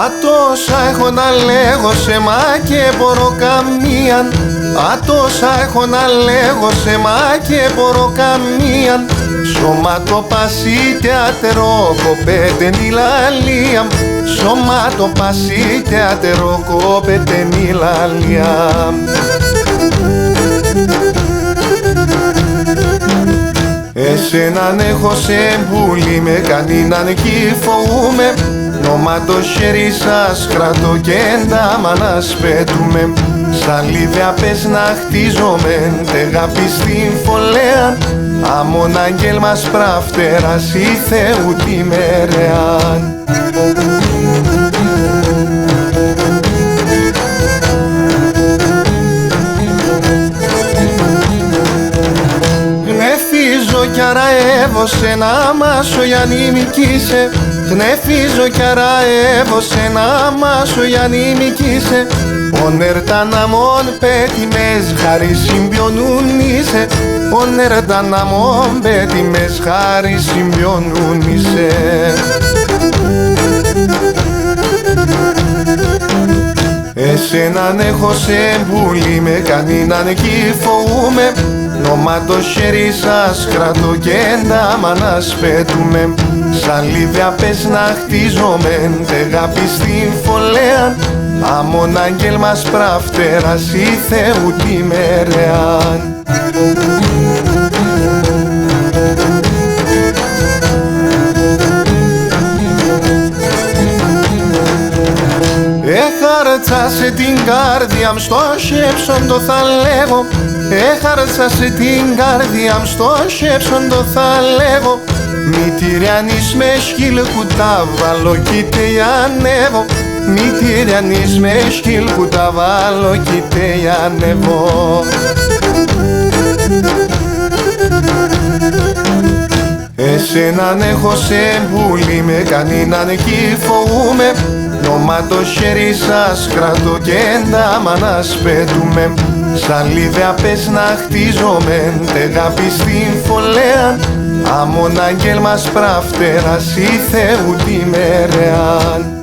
Ατόσα έχω να λέγω σε μα και μπορώ καμίαν. Ατόσα έχω να λέγω σε μα και μπορώ καμίαν. Σώμα το πασί ατερό κοπέτε νηλαλία. Σώμα το πασί ατερό κοπέτε νηλαλία. Εσέναν έχω σε μπουλί με κανέναν κι φοβούμαι. Νόμα το χέρι σας κρατώ και εντάμα να σπέτουμε. Στα λίβια πες να χτίζομαι, τεγάπη στην φωλέα. Αμον αγγέλ μας πράφτερας η Θεού τη μερεάν. Γνεφίζω κι αραεύω σε να μάσω για νημικήσε. Γνεφίζω κι αραεύω σε να μάσω για νημικήσε. Ονέρταν αμόν πέτιμες χάρη συμπιονούνισε. Ονέρταν αμόν πέτιμες χάρη συμπιονούνισε. Εσέναν έχω σε μπουλί με κανέναν κι φοβούμαι. Νόμα το χέρι σας κρατώ και εντάμα να σπέτουμε. Σαν λίβια πες να χτίζομαι, τεγάπη στην φωλέα. Αμον αγγέλ μας πράφτερας η Θεού τη μερεάν. Έχαρτσα την καρδιά μ' στο σκέψον το θα λέγω. Έχαρτσα την καρδιά μ' στο σκέψον το θα λέγω. Μη τυριανείς με σκύλ που τα βάλω κι τε ανέβω. Μη τυριανείς με σκύλ που τα βάλω κι τε ανέβω. Εσέναν έχω σε μπουλί με κανέναν κι φοβούμαι. Νόμα το χέρι σας κρατώ και εντάμα να σπέτουμε. Σαν λίβια πες να χτίζομαι, τεγάπη στην φωλέα. Αμον αγγέλ μας πράφτερας η Θεού τη μερεάν.